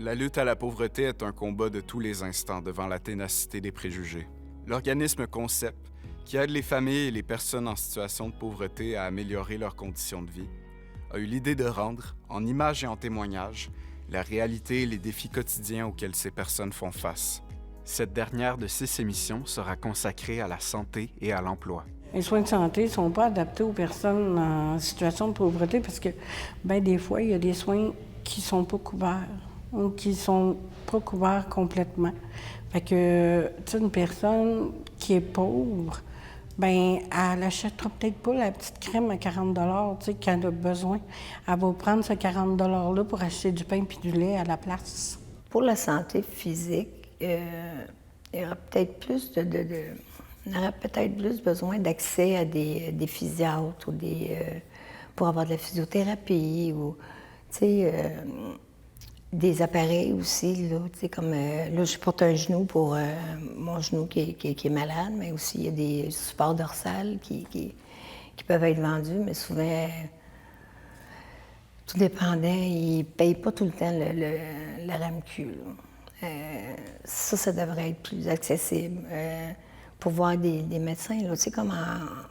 La lutte à la pauvreté est un combat de tous les instants devant la ténacité des préjugés. L'organisme Concept, qui aide les familles et les personnes en situation de pauvreté à améliorer leurs conditions de vie, a eu l'idée de rendre, en images et en témoignages, la réalité et les défis quotidiens auxquels ces personnes font face. Cette dernière de 6 émissions sera consacrée à la santé et à l'emploi. Les soins de santé ne sont pas adaptés aux personnes en situation de pauvreté parce que, des fois, il y a des soins qui ne sont pas couverts ou qui ne sont pas couverts complètement. Fait que, tu sais, une personne qui est pauvre, elle n'achètera peut-être pas la petite crème à 40 tu sais, qu'elle a besoin. Elle va prendre ce 40 $-là pour acheter du pain puis du lait à la place. Pour la santé physique, il y aura peut-être plus on aurait peut-être plus besoin d'accès à des physiatres ou pour avoir de la physiothérapie ou, tu sais, des appareils aussi, là, tu sais, comme, là, je porte un genou pour mon genou qui est malade, mais aussi il y a des supports dorsales qui peuvent être vendus, mais souvent, tout dépendant, ils ne payent pas tout le temps la RAMQ, là. Ça devrait être plus accessible. Pour voir des médecins, là, tu sais, comme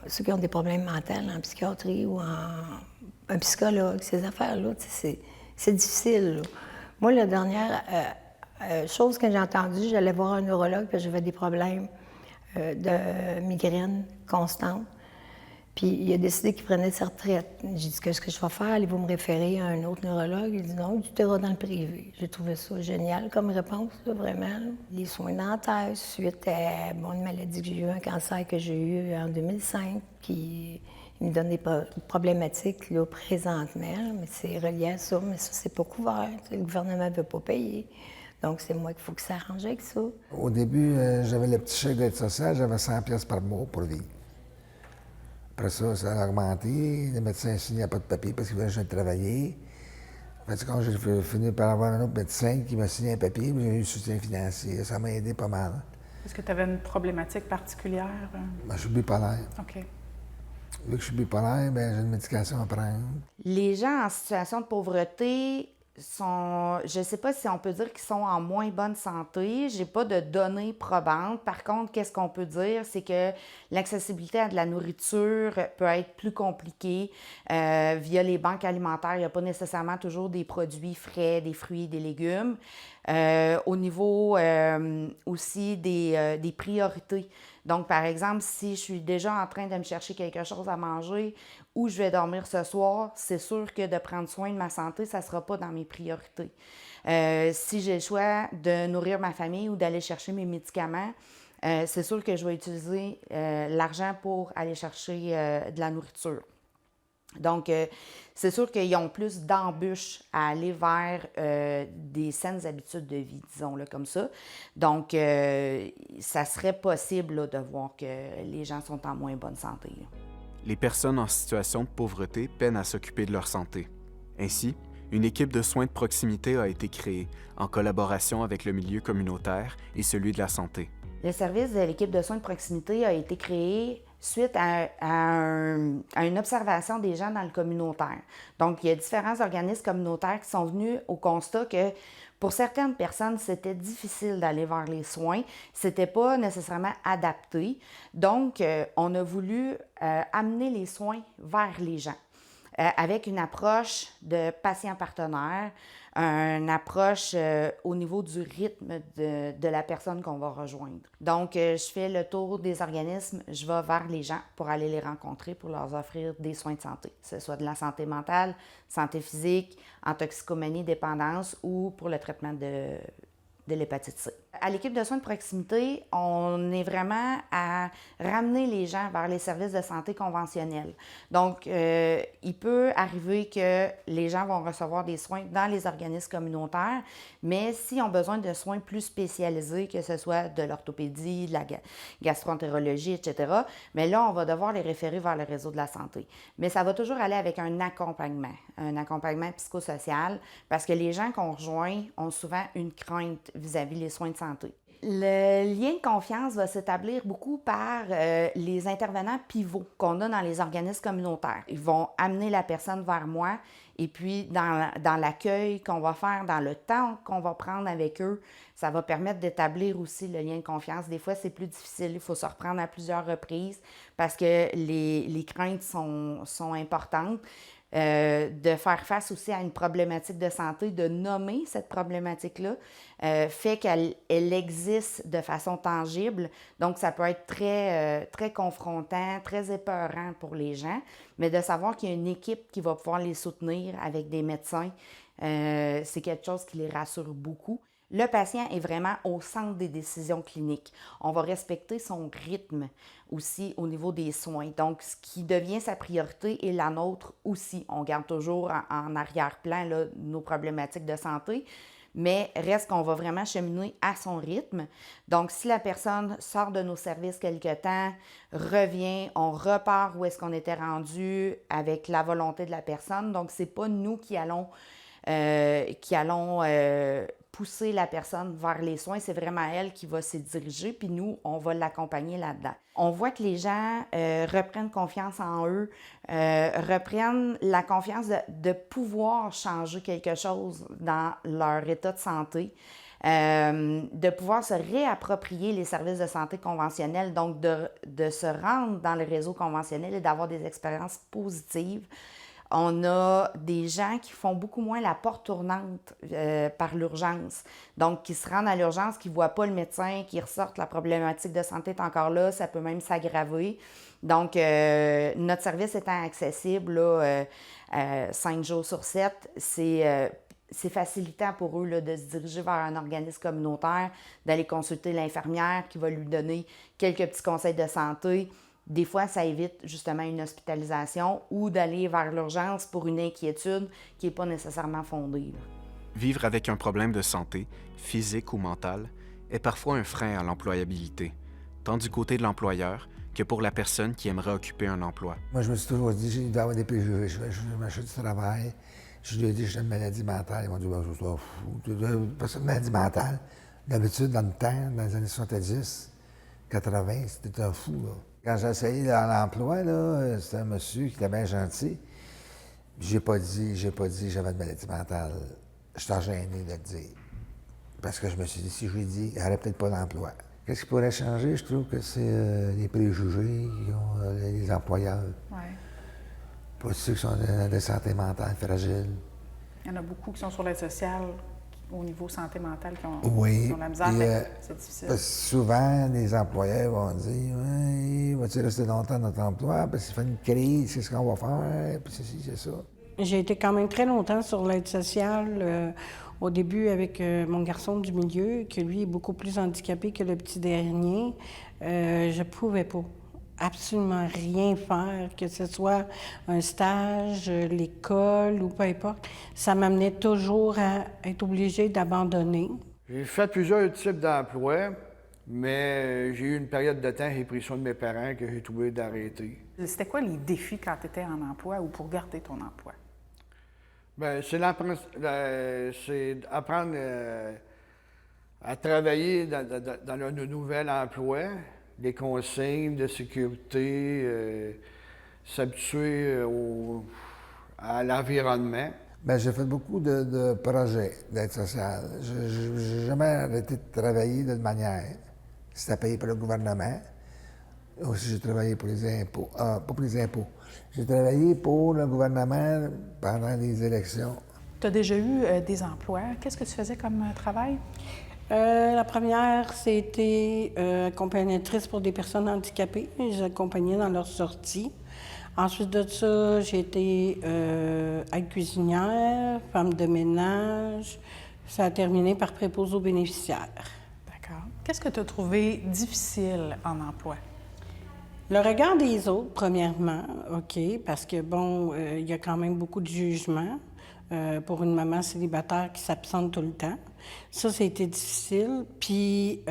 ceux qui ont des problèmes mentaux en psychiatrie ou un psychologue, ces affaires-là, tu sais, c'est difficile, là. Moi, la dernière chose que j'ai entendue, j'allais voir un neurologue parce que j'avais des problèmes de migraine constante. Puis il a décidé qu'il prenait sa retraite. J'ai dit, qu'est-ce que je vais faire? Allez-vous me référer à un autre neurologue? Il dit, non, tu iras dans le privé. J'ai trouvé ça génial comme réponse, là, vraiment. Là. Les soins dentaires suite à une maladie que j'ai eue, un cancer que j'ai eu en 2005, qui me donne des problématiques là, présentement, mais c'est relié à ça, mais ça, c'est pas couvert. Le gouvernement ne veut pas payer. Donc, c'est moi qu'il faut que ça arrange avec ça. Au début, j'avais le petit chèque d'aide sociale, j'avais 100 pièces par mois pour vivre. Après ça, ça a augmenté. Les médecins ne signaient pas de papier parce qu'ils voulaient que je travailler. Fait que quand j'ai fini par avoir un autre médecin qui m'a signé un papier, j'ai eu le soutien financier. Ça m'a aidé pas mal. Est-ce que tu avais une problématique particulière? Je suis bipolaire. OK. Vu que je suis bipolaire, j'ai une médication à prendre. Les gens en situation de pauvreté sont, je ne sais pas si on peut dire qu'ils sont en moins bonne santé. J'ai pas de données probantes. Par contre, qu'est-ce qu'on peut dire, c'est que l'accessibilité à de la nourriture peut être plus compliquée via les banques alimentaires. Il n'y a pas nécessairement toujours des produits frais, des fruits, des légumes. Au niveau aussi des priorités. Donc, par exemple, si je suis déjà en train de me chercher quelque chose à manger ou je vais dormir ce soir, c'est sûr que de prendre soin de ma santé, ça ne sera pas dans mes priorités. Si j'ai le choix de nourrir ma famille ou d'aller chercher mes médicaments, c'est sûr que je vais utiliser l'argent pour aller chercher de la nourriture. Donc, c'est sûr qu'ils ont plus d'embûches à aller vers des saines habitudes de vie, disons-le comme ça. Donc, ça serait possible là, de voir que les gens sont en moins bonne santé. Là. Les personnes en situation de pauvreté peinent à s'occuper de leur santé. Ainsi, une équipe de soins de proximité a été créée en collaboration avec le milieu communautaire et celui de la santé. Le service de l'équipe de soins de proximité a été créé suite à une observation des gens dans le communautaire. Donc, il y a différents organismes communautaires qui sont venus au constat que pour certaines personnes, c'était difficile d'aller vers les soins. C'était pas nécessairement adapté. Donc, on a voulu amener les soins vers les gens avec une approche de patient partenaire, une approche au niveau du rythme de la personne qu'on va rejoindre. Donc, je fais le tour des organismes, je vais vers les gens pour aller les rencontrer, pour leur offrir des soins de santé, que ce soit de la santé mentale, santé physique, en toxicomanie, dépendance ou pour le traitement de l'hépatite C. À l'équipe de soins de proximité, on est vraiment à ramener les gens vers les services de santé conventionnels. Donc, il peut arriver que les gens vont recevoir des soins dans les organismes communautaires, mais s'ils ont besoin de soins plus spécialisés, que ce soit de l'orthopédie, de la gastroentérologie, etc., mais là, on va devoir les référer vers le réseau de la santé. Mais ça va toujours aller avec un accompagnement psychosocial, parce que les gens qu'on rejoint ont souvent une crainte vis-à-vis les soins de santé. Le lien de confiance va s'établir beaucoup par les intervenants pivots qu'on a dans les organismes communautaires. Ils vont amener la personne vers moi et puis dans l'accueil qu'on va faire, dans le temps qu'on va prendre avec eux, ça va permettre d'établir aussi le lien de confiance. Des fois, c'est plus difficile, il faut se reprendre à plusieurs reprises parce que les craintes sont importantes. De faire face aussi à une problématique de santé, de nommer cette problématique-là, fait qu'elle existe de façon tangible. Donc, ça peut être très confrontant, très épeurant pour les gens, mais de savoir qu'il y a une équipe qui va pouvoir les soutenir avec des médecins, c'est quelque chose qui les rassure beaucoup. Le patient est vraiment au centre des décisions cliniques. On va respecter son rythme aussi au niveau des soins. Donc, ce qui devient sa priorité est la nôtre aussi. On garde toujours en arrière-plan là, nos problématiques de santé, mais reste qu'on va vraiment cheminer à son rythme. Donc, si la personne sort de nos services quelque temps, revient, on repart où est-ce qu'on était rendu avec la volonté de la personne. Donc, c'est pas nous qui allons pousser la personne vers les soins, c'est vraiment elle qui va s'y diriger, puis nous, on va l'accompagner là-dedans. On voit que les gens reprennent confiance en eux, reprennent la confiance de pouvoir changer quelque chose dans leur état de santé, de pouvoir se réapproprier les services de santé conventionnels, donc de se rendre dans le réseau conventionnel et d'avoir des expériences positives. On a des gens qui font beaucoup moins la porte tournante par l'urgence. Donc, qui se rendent à l'urgence, qui ne voient pas le médecin, qui ressortent, la problématique de santé est encore là, ça peut même s'aggraver. Donc, notre service étant accessible là, 5 jours sur 7, c'est facilitant pour eux là, de se diriger vers un organisme communautaire, d'aller consulter l'infirmière qui va lui donner quelques petits conseils de santé. Des fois, ça évite justement une hospitalisation ou d'aller vers l'urgence pour une inquiétude qui n'est pas nécessairement fondée. Là. Vivre avec un problème de santé, physique ou mental, est parfois un frein à l'employabilité, tant du côté de l'employeur que pour la personne qui aimerait occuper un emploi. Moi, je me suis toujours dit, il doit y avoir des préjugés. Je m'achète du travail. Je lui ai dit que j'ai une maladie mentale. Ils m'ont dit, je suis fou. Pas ça, une maladie mentale. D'habitude, dans le temps, dans les années 70, 80, c'était un fou, là. Quand j'ai essayé dans l'emploi, là, c'était un monsieur qui était bien gentil. J'ai pas dit que j'avais une maladie mentale. J'étais gêné de le dire. Parce que je me suis dit, si je lui dis, il n'aurait peut-être pas d'emploi. Qu'est-ce qui pourrait changer? Je trouve que c'est les préjugés qui ont les employeurs. Ouais. Pas ceux qui sont de santé mentale fragile. Il y en a beaucoup qui sont sur l'aide sociale au niveau santé mentale qui ont de la misère, c'est difficile. Parce que souvent, les employeurs vont dire « vas-tu rester longtemps dans ton emploi? Parce qu'il fait une crise, c'est ce qu'on va faire, puis ceci, c'est ça. » J'ai été quand même très longtemps sur l'aide sociale, au début avec mon garçon du milieu, qui lui est beaucoup plus handicapé que le petit dernier. Je pouvais pas absolument rien faire, que ce soit un stage, l'école ou peu importe. Ça m'amenait toujours à être obligée d'abandonner. J'ai fait plusieurs types d'emplois, mais j'ai eu une période de temps, j'ai pris soin de mes parents que j'ai trouvé d'arrêter. C'était quoi les défis quand tu étais en emploi ou pour garder ton emploi? Bien, c'est apprendre à travailler dans un nouvel emploi, des consignes de sécurité, s'habituer à l'environnement. Bien, j'ai fait beaucoup de projets d'aide sociale. Je n'ai jamais arrêté de travailler de manière. C'était payé par le gouvernement. Aussi, j'ai travaillé pour les impôts. Pas pour les impôts. J'ai travaillé pour le gouvernement pendant les élections. Tu as déjà eu des emplois. Qu'est-ce que tu faisais comme travail? La première, c'était accompagnatrice pour des personnes handicapées. J'accompagnais dans leur sortie. Ensuite de ça, j'ai été aide-cuisinière, femme de ménage. Ça a terminé par préposée aux bénéficiaires. D'accord. Qu'est-ce que tu as trouvé difficile en emploi? Le regard des autres, premièrement, OK, parce que, bon, il y a quand même beaucoup de jugement pour une maman célibataire qui s'absente tout le temps. Ça a été difficile. Puis,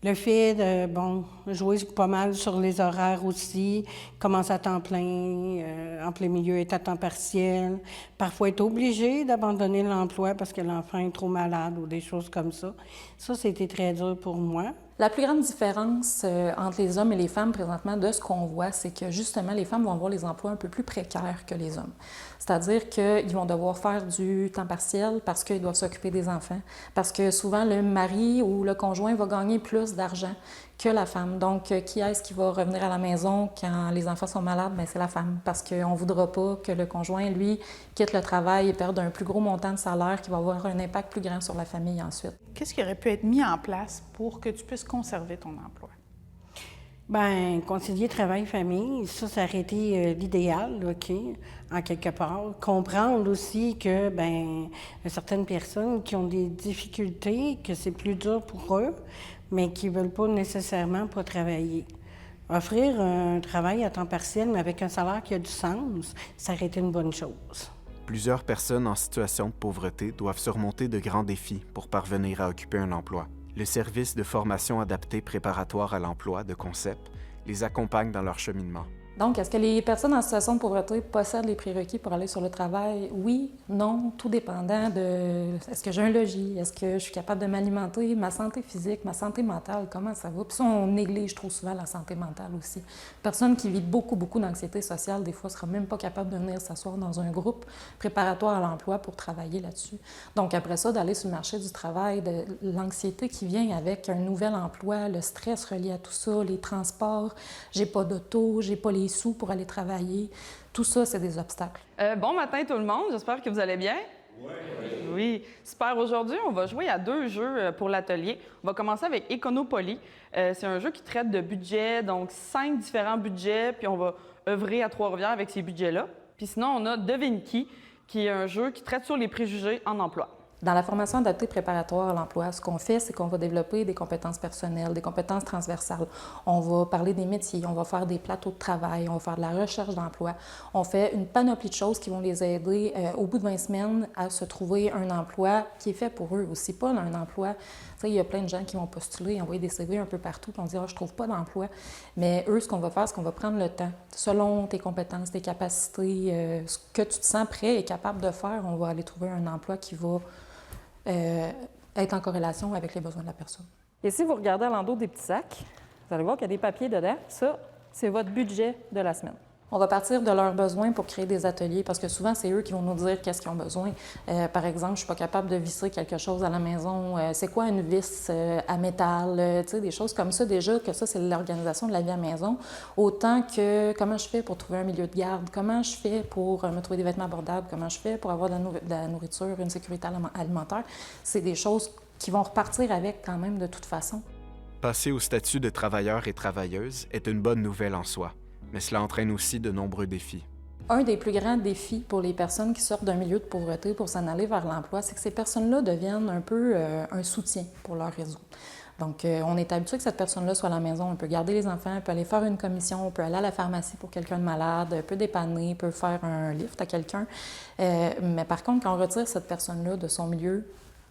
Le fait de, jouer pas mal sur les horaires aussi, commencer à temps plein, en plein milieu, être à temps partiel, parfois être obligé d'abandonner l'emploi parce que l'enfant est trop malade ou des choses comme ça. Ça, c'était très dur pour moi. La plus grande différence entre les hommes et les femmes présentement de ce qu'on voit, c'est que justement, les femmes vont avoir les emplois un peu plus précaires que les hommes. C'est-à-dire qu'ils vont devoir faire du temps partiel parce qu'ils doivent s'occuper des enfants, parce que souvent le mari ou le conjoint va gagner plus d'argent que la femme. Donc, qui est-ce qui va revenir à la maison quand les enfants sont malades? Bien, c'est la femme, parce qu'on ne voudra pas que le conjoint, lui, quitte le travail et perde un plus gros montant de salaire qui va avoir un impact plus grand sur la famille ensuite. Qu'est-ce qui aurait pu être mis en place pour que tu puisses conserver ton emploi? Bien, concilier travail-famille, ça aurait été l'idéal, OK, en quelque part. Comprendre aussi que, bien, il y a certaines personnes qui ont des difficultés, que c'est plus dur pour eux, mais qui ne veulent pas nécessairement pas travailler. Offrir un travail à temps partiel, mais avec un salaire qui a du sens, ça aurait été une bonne chose. Plusieurs personnes en situation de pauvreté doivent surmonter de grands défis pour parvenir à occuper un emploi. Le service de formation adaptée préparatoire à l'emploi de Concept les accompagne dans leur cheminement. Donc, est-ce que les personnes en situation de pauvreté possèdent les prérequis pour aller sur le travail? Oui, non, tout dépendant de est-ce que j'ai un logis, est-ce que je suis capable de m'alimenter, ma santé physique, ma santé mentale, comment ça va? Puis ça, on néglige trop souvent la santé mentale aussi. Personne qui vit beaucoup d'anxiété sociale, des fois, ne sera même pas capable de venir s'asseoir dans un groupe préparatoire à l'emploi pour travailler là-dessus. Donc, après ça, d'aller sur le marché du travail, de l'anxiété qui vient avec un nouvel emploi, le stress relié à tout ça, les transports, j'ai pas d'auto, j'ai pas les sous pour aller travailler. Tout ça, c'est des obstacles. Bon matin tout le monde, j'espère que vous allez bien. Oui, super. Aujourd'hui, on va jouer à 2 jeux pour l'atelier. On va commencer avec Econopoly. C'est un jeu qui traite de budget, donc 5 différents budgets, puis on va œuvrer à Trois-Rivières avec ces budgets-là. Puis sinon, on a Devine qui est un jeu qui traite sur les préjugés en emploi. Dans la formation adaptée préparatoire à l'emploi, ce qu'on fait, c'est qu'on va développer des compétences personnelles, des compétences transversales. On va parler des métiers, on va faire des plateaux de travail, on va faire de la recherche d'emploi. On fait une panoplie de choses qui vont les aider au bout de 20 semaines à se trouver un emploi qui est fait pour eux aussi, pas un emploi. Tu sais, il y a plein de gens qui vont postuler, envoyer des CV un peu partout, puis on dit « Ah, je trouve pas d'emploi ». Mais eux, ce qu'on va faire, c'est qu'on va prendre le temps, selon tes compétences, tes capacités, ce que tu te sens prêt et capable de faire, on va aller trouver un emploi qui va être en corrélation avec les besoins de la personne. Et si vous regardez à l'endos des petits sacs, vous allez voir qu'il y a des papiers dedans. Ça, c'est votre budget de la semaine. On va partir de leurs besoins pour créer des ateliers parce que souvent, c'est eux qui vont nous dire qu'est-ce qu'ils ont besoin. Par exemple, je ne suis pas capable de visser quelque chose à la maison. C'est quoi une vis à métal? Tu sais, des choses comme ça. Déjà, que ça, c'est l'organisation de la vie à la maison. Autant que comment je fais pour trouver un milieu de garde? Comment je fais pour me trouver des vêtements abordables? Comment je fais pour avoir de la nourriture, une sécurité alimentaire? C'est des choses qui vont repartir avec quand même de toute façon. Passer au statut de travailleur et travailleuse est une bonne nouvelle en soi. Mais cela entraîne aussi de nombreux défis. Un des plus grands défis pour les personnes qui sortent d'un milieu de pauvreté pour s'en aller vers l'emploi, c'est que ces personnes-là deviennent un peu un soutien pour leur réseau. Donc, on est habitué que cette personne-là soit à la maison, on peut garder les enfants, on peut aller faire une commission, on peut aller à la pharmacie pour quelqu'un de malade, on peut dépanner, on peut faire un lift à quelqu'un. Mais par contre, quand on retire cette personne-là de son milieu,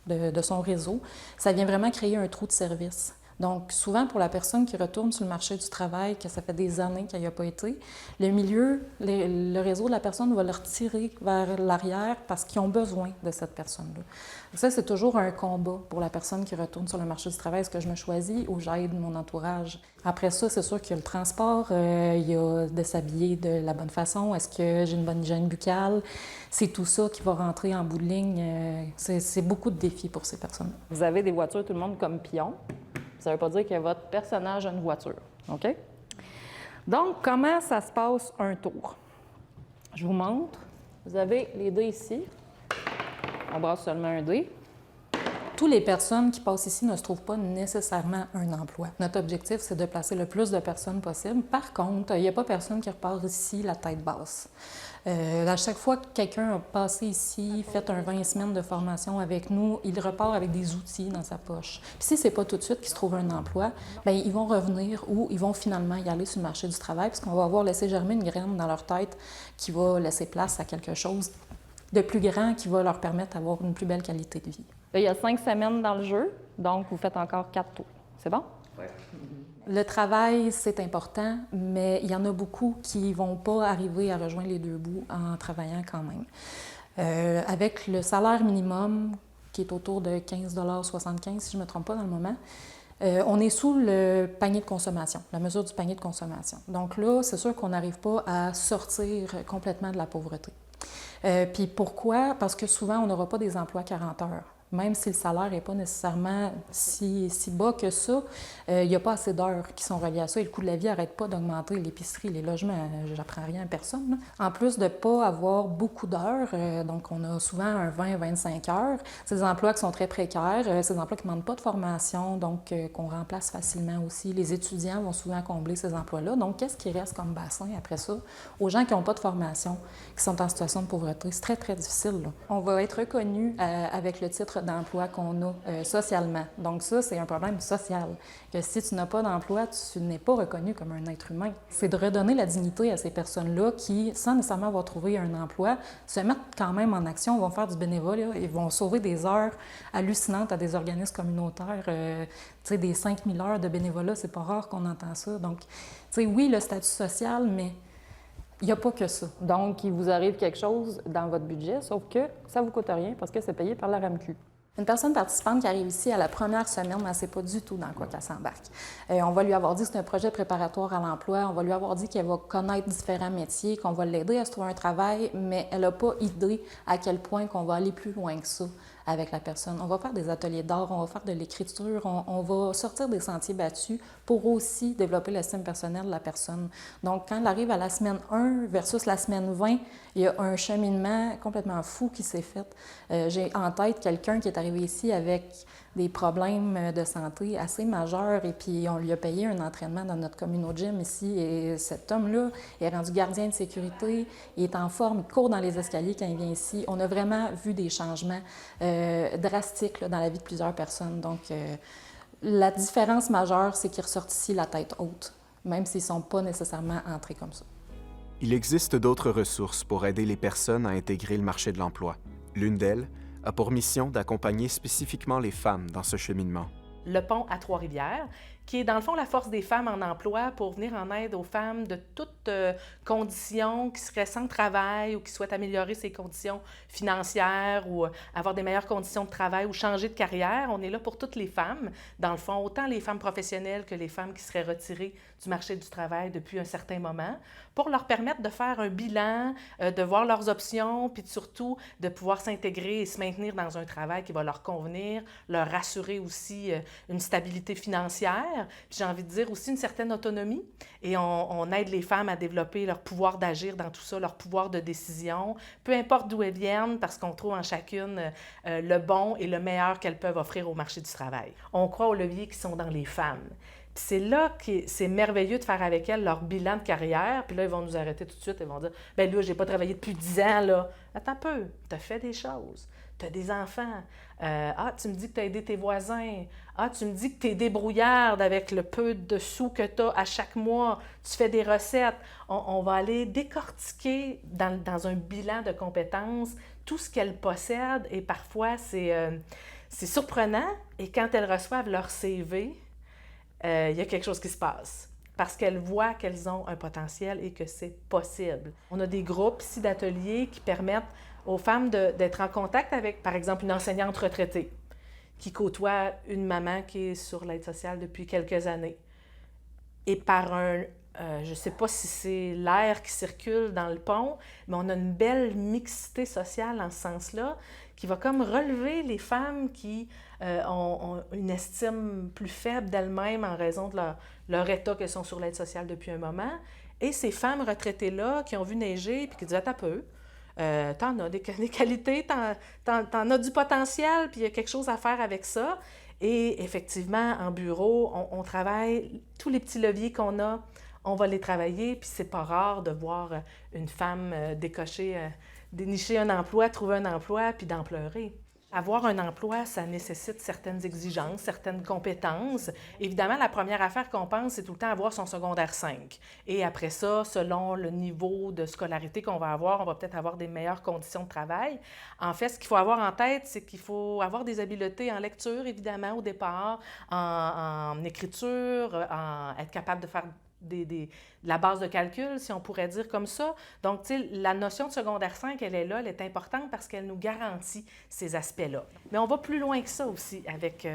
de son réseau, ça vient vraiment créer un trou de service. Donc, souvent, pour la personne qui retourne sur le marché du travail, que ça fait des années qu'elle n'y a pas été, le milieu, le réseau de la personne va le retirer vers l'arrière parce qu'ils ont besoin de cette personne-là. Ça, c'est toujours un combat pour la personne qui retourne sur le marché du travail. Est-ce que je me choisis ou j'aide mon entourage? Après ça, c'est sûr qu'il y a le transport, il y a de s'habiller de la bonne façon. Est-ce que j'ai une bonne hygiène buccale? C'est tout ça qui va rentrer en bout de ligne. C'est beaucoup de défis pour ces personnes. Vous avez des voitures, tout le monde, comme pion. Ça ne veut pas dire que votre personnage a une voiture, OK? Donc, comment ça se passe un tour? Je vous montre. Vous avez les dés ici. On brasse seulement un dé. Toutes les personnes qui passent ici ne se trouvent pas nécessairement un emploi. Notre objectif, c'est de placer le plus de personnes possible. Par contre, il n'y a pas personne qui repart ici la tête basse. À chaque fois que quelqu'un a passé ici, fait un 20 semaines de formation avec nous, il repart avec des outils dans sa poche. Puis si ce n'est pas tout de suite qu'il se trouve un emploi, bien, ils vont revenir ou ils vont finalement y aller sur le marché du travail parce qu'on va avoir laissé germer une graine dans leur tête qui va laisser place à quelque chose de plus grand qui va leur permettre d'avoir une plus belle qualité de vie. Là, il y a 5 semaines dans le jeu, donc vous faites encore 4 tours. C'est bon? Le travail, c'est important, mais il y en a beaucoup qui ne vont pas arriver à rejoindre les deux bouts en travaillant quand même. Avec le salaire minimum, qui est autour de 15,75 $, si je ne me trompe pas dans le moment, on est sous le panier de consommation, la mesure du panier de consommation. Donc là, c'est sûr qu'on n'arrive pas à sortir complètement de la pauvreté. Puis pourquoi? Parce que souvent, on n'aura pas des emplois à 40 heures. Même si le salaire n'est pas nécessairement si bas que ça, il n'y a pas assez d'heures qui sont reliées à ça. Et le coût de la vie n'arrête pas d'augmenter. L'épicerie, les logements, j'apprends rien à personne, là. En plus de ne pas avoir beaucoup d'heures, donc on a souvent un 20-25 heures. C'est des emplois qui sont très précaires, c'est des emplois qui ne demandent pas de formation, donc qu'on remplace facilement aussi. Les étudiants vont souvent combler ces emplois-là. Donc, qu'est-ce qui reste comme bassin après ça? Aux gens qui n'ont pas de formation, qui sont en situation de pauvreté, c'est très, très difficile, là. On va être reconnu avec le titre d'emploi qu'on a socialement. Donc ça, c'est un problème social. Que si tu n'as pas d'emploi, tu n'es pas reconnu comme un être humain. C'est de redonner la dignité à ces personnes-là qui, sans nécessairement avoir trouvé un emploi, se mettent quand même en action, vont faire du bénévolat, ils vont sauver des heures hallucinantes à des organismes communautaires. Tu sais, des 5000 heures de bénévolat, c'est pas rare qu'on entend ça. Donc, tu sais, oui, le statut social, mais il n'y a pas que ça. Donc, il vous arrive quelque chose dans votre budget, sauf que ça ne vous coûte rien parce que c'est payé par la RAMQ. Une personne participante qui arrive ici à la première semaine, elle ne sait pas du tout dans quoi qu'elle s'embarque. On va lui avoir dit que c'est un projet préparatoire à l'emploi, on va lui avoir dit qu'elle va connaître différents métiers, qu'on va l'aider à se trouver un travail, mais elle n'a pas idée à quel point qu'on va aller plus loin que ça avec la personne. On va faire des ateliers d'art, on va faire de l'écriture, on va sortir des sentiers battus pour aussi développer l'estime personnelle de la personne. Donc, quand elle arrive à la semaine 1 versus la semaine 20, il y a un cheminement complètement fou qui s'est fait. J'ai en tête quelqu'un qui est arrivé ici avec des problèmes de santé assez majeurs et puis on lui a payé un entraînement dans notre communauté gym ici et cet homme-là est rendu gardien de sécurité, il est en forme, il court dans les escaliers quand il vient ici. On a vraiment vu des changements drastiques là, dans la vie de plusieurs personnes. Donc, la différence majeure, c'est qu'ils ressortent ici la tête haute, même s'ils ne sont pas nécessairement entrés comme ça. Il existe d'autres ressources pour aider les personnes à intégrer le marché de l'emploi. L'une d'elles a pour mission d'accompagner spécifiquement les femmes dans ce cheminement. Le pont à Trois-Rivières, qui est dans le fond la force des femmes en emploi pour venir en aide aux femmes de toutes conditions qui seraient sans travail ou qui souhaitent améliorer ses conditions financières ou avoir des meilleures conditions de travail ou changer de carrière. On est là pour toutes les femmes, dans le fond, autant les femmes professionnelles que les femmes qui seraient retirées du marché du travail depuis un certain moment, pour leur permettre de faire un bilan, de voir leurs options, puis surtout de pouvoir s'intégrer et se maintenir dans un travail qui va leur convenir, leur assurer aussi une stabilité financière, puis j'ai envie de dire aussi une certaine autonomie. Et on aide les femmes à développer leur pouvoir d'agir dans tout ça, leur pouvoir de décision, peu importe d'où elles viennent, parce qu'on trouve en chacune le bon et le meilleur qu'elles peuvent offrir au marché du travail. On croit aux leviers qui sont dans les femmes. Puis c'est là que c'est merveilleux de faire avec elles leur bilan de carrière. Puis là, ils vont nous arrêter tout de suite. Ils vont dire « Bien là, j'ai pas travaillé depuis 10 ans, là. » Attends un peu, tu as fait des choses. Tu as des enfants. Tu me dis que tu as aidé tes voisins. Tu me dis que tu es débrouillarde avec le peu de sous que tu as à chaque mois. Tu fais des recettes. On va aller décortiquer dans un bilan de compétences tout ce qu'elles possèdent. Et parfois, c'est surprenant. Et quand elles reçoivent leur CV, il y a quelque chose qui se passe. Parce qu'elles voient qu'elles ont un potentiel et que c'est possible. On a des groupes ici d'ateliers qui permettent aux femmes d'être en contact avec, par exemple, une enseignante retraitée qui côtoie une maman qui est sur l'aide sociale depuis quelques années. Et par je ne sais pas si c'est l'air qui circule dans le pont, mais on a une belle mixité sociale en ce sens-là qui va comme relever les femmes qui ont une estime plus faible d'elles-mêmes en raison de leur état qu'elles sont sur l'aide sociale depuis un moment. Et ces femmes retraitées-là qui ont vu neiger et qui disent « Attends peu, t'en as des qualités, t'en as du potentiel, puis il y a quelque chose à faire avec ça. » Et effectivement, en bureau, on travaille tous les petits leviers qu'on a, on va les travailler, puis c'est pas rare de voir une femme dénicher un emploi, trouver un emploi, puis d'en pleurer. Avoir un emploi, ça nécessite certaines exigences, certaines compétences. Évidemment, la première affaire qu'on pense, c'est tout le temps avoir son secondaire 5. Et après ça, selon le niveau de scolarité qu'on va avoir, on va peut-être avoir des meilleures conditions de travail. En fait, ce qu'il faut avoir en tête, c'est qu'il faut avoir des habiletés en lecture, évidemment, au départ, en écriture, être capable de faire de la base de calcul, si on pourrait dire comme ça. Donc, tu sais, la notion de secondaire 5, elle est là, elle est importante parce qu'elle nous garantit ces aspects-là. Mais on va plus loin que ça aussi avec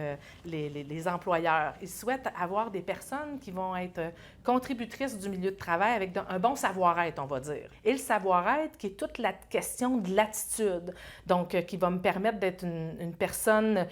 les employeurs. Ils souhaitent avoir des personnes qui vont être contributrices du milieu de travail avec un bon savoir-être, on va dire. Et le savoir-être qui est toute la question de l'attitude, donc qui va me permettre d'être une personne,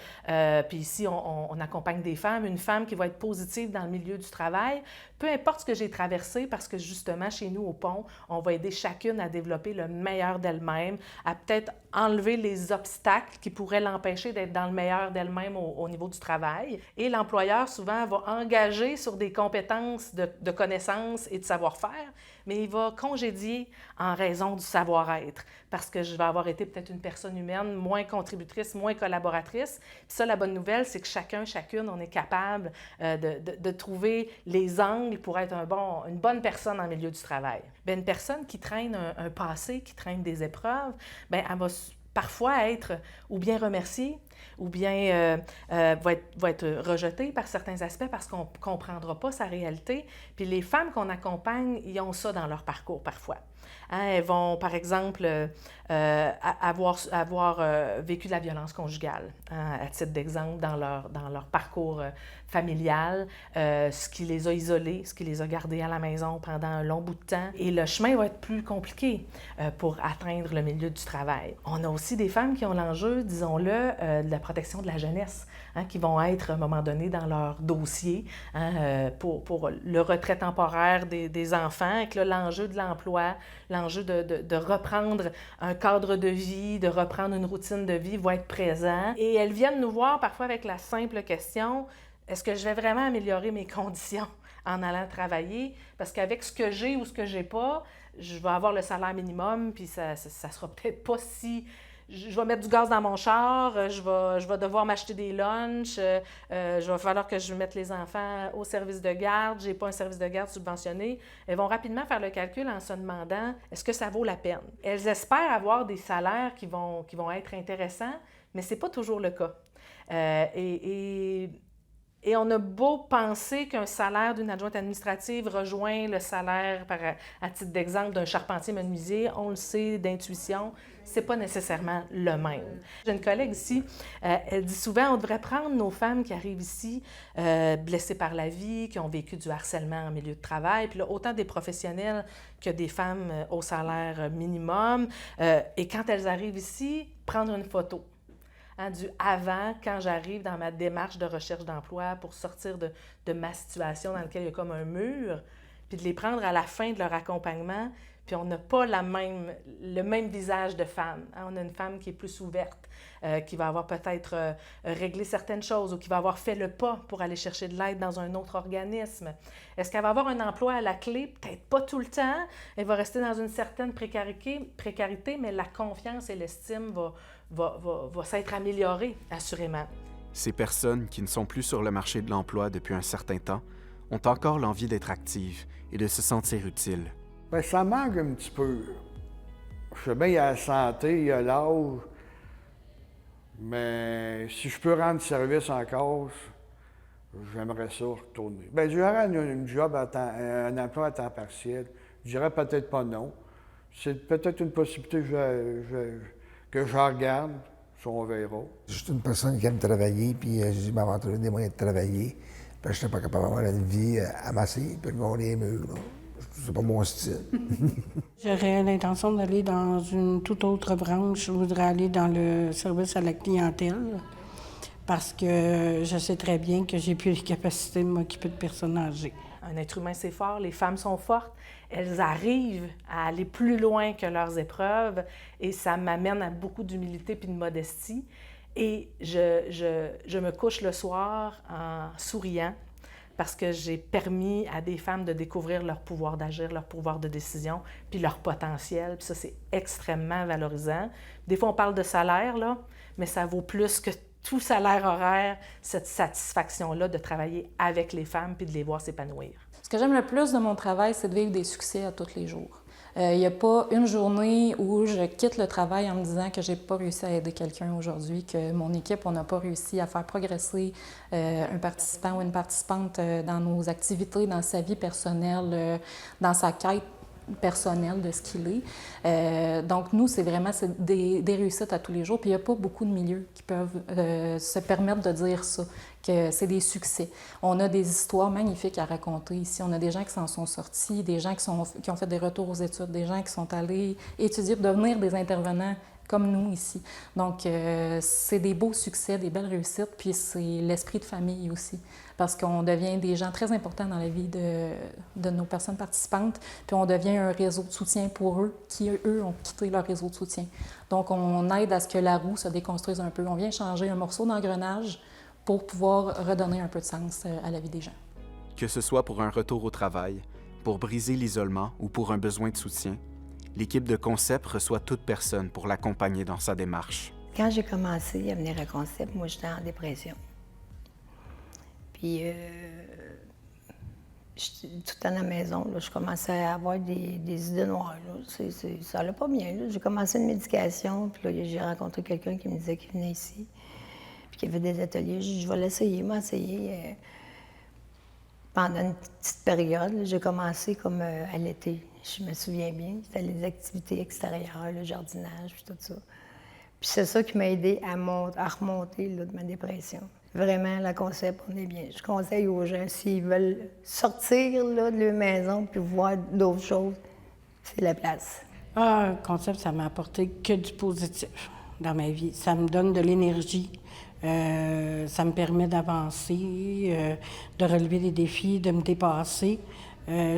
puis ici on accompagne des femmes, une femme qui va être positive dans le milieu du travail, peu importe ce que j'ai traversé, parce que justement, chez nous, au Pont, on va aider chacune à développer le meilleur d'elle-même, à peut-être enlever les obstacles qui pourraient l'empêcher d'être dans le meilleur d'elle-même au niveau du travail. Et l'employeur, souvent, va engager sur des compétences de connaissances et de savoir-faire, mais il va congédier en raison du savoir-être, parce que je vais avoir été peut-être une personne humaine moins contributrice, moins collaboratrice. Puis ça, la bonne nouvelle, c'est que chacune, on est capable de trouver les angles pour être une bonne personne en milieu du travail. Bien, une personne qui traîne un passé, qui traîne des épreuves, bien, elle va parfois être ou bien remerciée, ou bien va être rejetée par certains aspects parce qu'on ne comprendra pas sa réalité. Puis les femmes qu'on accompagne, ils ont ça dans leur parcours parfois. Hein, elles vont, par exemple, avoir vécu de la violence conjugale, hein, à titre d'exemple, dans leur parcours familial, ce qui les a isolées, ce qui les a gardées à la maison pendant un long bout de temps. Et le chemin va être plus compliqué pour atteindre le milieu du travail. On a aussi des femmes qui ont l'enjeu, disons-le, de la protection de la jeunesse, hein, qui vont être, à un moment donné, dans leur dossier, hein, pour le retrait temporaire des enfants, et que là, l'enjeu de l'emploi, l'enjeu de reprendre un cadre de vie, de reprendre une routine de vie va être présent. Et elles viennent nous voir parfois avec la simple question: est-ce que je vais vraiment améliorer mes conditions en allant travailler? Parce qu'avec ce que j'ai ou ce que j'ai pas, je vais avoir le salaire minimum, puis ça sera peut-être pas si... Je vais mettre du gaz dans mon char, je vais devoir m'acheter des lunchs, je va falloir que je mette les enfants au service de garde, j'ai pas un service de garde subventionné. Elles vont rapidement faire le calcul en se demandant est-ce que ça vaut la peine. Elles espèrent avoir des salaires qui vont être intéressants, mais c'est pas toujours le cas. Et on a beau penser qu'un salaire d'une adjointe administrative rejoint le salaire, à titre d'exemple, d'un charpentier menuisier, on le sait d'intuition, c'est pas nécessairement le même. J'ai une collègue ici, elle dit souvent, on devrait prendre nos femmes qui arrivent ici, blessées par la vie, qui ont vécu du harcèlement en milieu de travail, puis là, autant des professionnels que des femmes au salaire minimum, et quand elles arrivent ici, prendre une photo. Hein, du avant, quand j'arrive dans ma démarche de recherche d'emploi pour sortir de ma situation dans laquelle il y a comme un mur, puis de les prendre à la fin de leur accompagnement, puis on n'a pas le même visage de femme. Hein, on a une femme qui est plus ouverte, qui va avoir peut-être réglé certaines choses ou qui va avoir fait le pas pour aller chercher de l'aide dans un autre organisme. Est-ce qu'elle va avoir un emploi à la clé? Peut-être pas tout le temps. Elle va rester dans une certaine précarité, mais la confiance et l'estime va s'être améliorée, assurément. Ces personnes qui ne sont plus sur le marché de l'emploi depuis un certain temps ont encore l'envie d'être actives et de se sentir utiles. Bien, ça manque un petit peu. Je sais bien, il y a la santé, il y a l'âge, mais si je peux rendre service encore, j'aimerais ça retourner. Bien, j'aurais un emploi à temps partiel. Je dirais peut-être pas non. C'est peut-être une possibilité que je regarde, ça on verra. Je suis une personne qui aime travailler, puis je m'avais trouvé des moyens de travailler. Puis je n'étais pas capable d'avoir une vie amassée, puis de voir les murs. Là. C'est pas mon style. J'aurais l'intention d'aller dans une toute autre branche. Je voudrais aller dans le service à la clientèle parce que je sais très bien que j'ai plus les capacités de m'occuper de personnes âgées. Un être humain, c'est fort. Les femmes sont fortes. Elles arrivent à aller plus loin que leurs épreuves et ça m'amène à beaucoup d'humilité puis de modestie. Et je me couche le soir en souriant parce que j'ai permis à des femmes de découvrir leur pouvoir d'agir, leur pouvoir de décision, puis leur potentiel. Puis ça, c'est extrêmement valorisant. Des fois, on parle de salaire, là, mais ça vaut plus que tout salaire horaire, cette satisfaction-là de travailler avec les femmes puis de les voir s'épanouir. Ce que j'aime le plus de mon travail, c'est de vivre des succès à tous les jours. Il n'y a pas une journée où je quitte le travail en me disant que j'ai pas réussi à aider quelqu'un aujourd'hui, que mon équipe, on n'a pas réussi à faire progresser un participant ou une participante dans nos activités, dans sa vie personnelle, dans sa quête personnelle de ce qu'il est. Donc, nous, c'est vraiment des réussites à tous les jours. Puis, il n'y a pas beaucoup de milieux qui peuvent se permettre de dire ça, que c'est des succès. On a des histoires magnifiques à raconter ici. On a des gens qui s'en sont sortis, des gens qui ont fait des retours aux études, des gens qui sont allés étudier pour devenir des intervenants comme nous ici. Donc, c'est des beaux succès, des belles réussites, puis c'est l'esprit de famille aussi, parce qu'on devient des gens très importants dans la vie de nos personnes participantes, puis on devient un réseau de soutien pour eux, qui, eux, ont quitté leur réseau de soutien. Donc, on aide à ce que la roue se déconstruise un peu. On vient changer un morceau d'engrenage pour pouvoir redonner un peu de sens à la vie des gens. Que ce soit pour un retour au travail, pour briser l'isolement ou pour un besoin de soutien, l'équipe de Concept reçoit toute personne pour l'accompagner dans sa démarche. Quand j'ai commencé à venir à Concept, moi, j'étais en dépression. Puis, tout à la maison, là, je commençais à avoir des idées noires. Là. Ça allait pas bien. Là. J'ai commencé une médication, puis là, j'ai rencontré quelqu'un qui me disait qu'il venait ici, puis qu'il avait des ateliers. J'ai dit, je vais l'essayer, m'essayer. Pendant une petite période, là, j'ai commencé comme à l'été. Je me souviens bien, c'était les activités extérieures, le jardinage, puis tout ça. Puis c'est ça qui m'a aidé à remonter là, de ma dépression. Vraiment, la Concept, on est bien. Je conseille aux gens, s'ils veulent sortir là, de leur maison puis voir d'autres choses, c'est la place. Concept, ça m'a apporté que du positif dans ma vie. Ça me donne de l'énergie. Ça me permet d'avancer, de relever des défis, de me dépasser,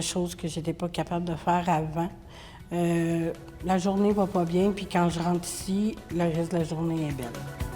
chose que je n'étais pas capable de faire avant. La journée va pas bien, puis quand je rentre ici, le reste de la journée est belle.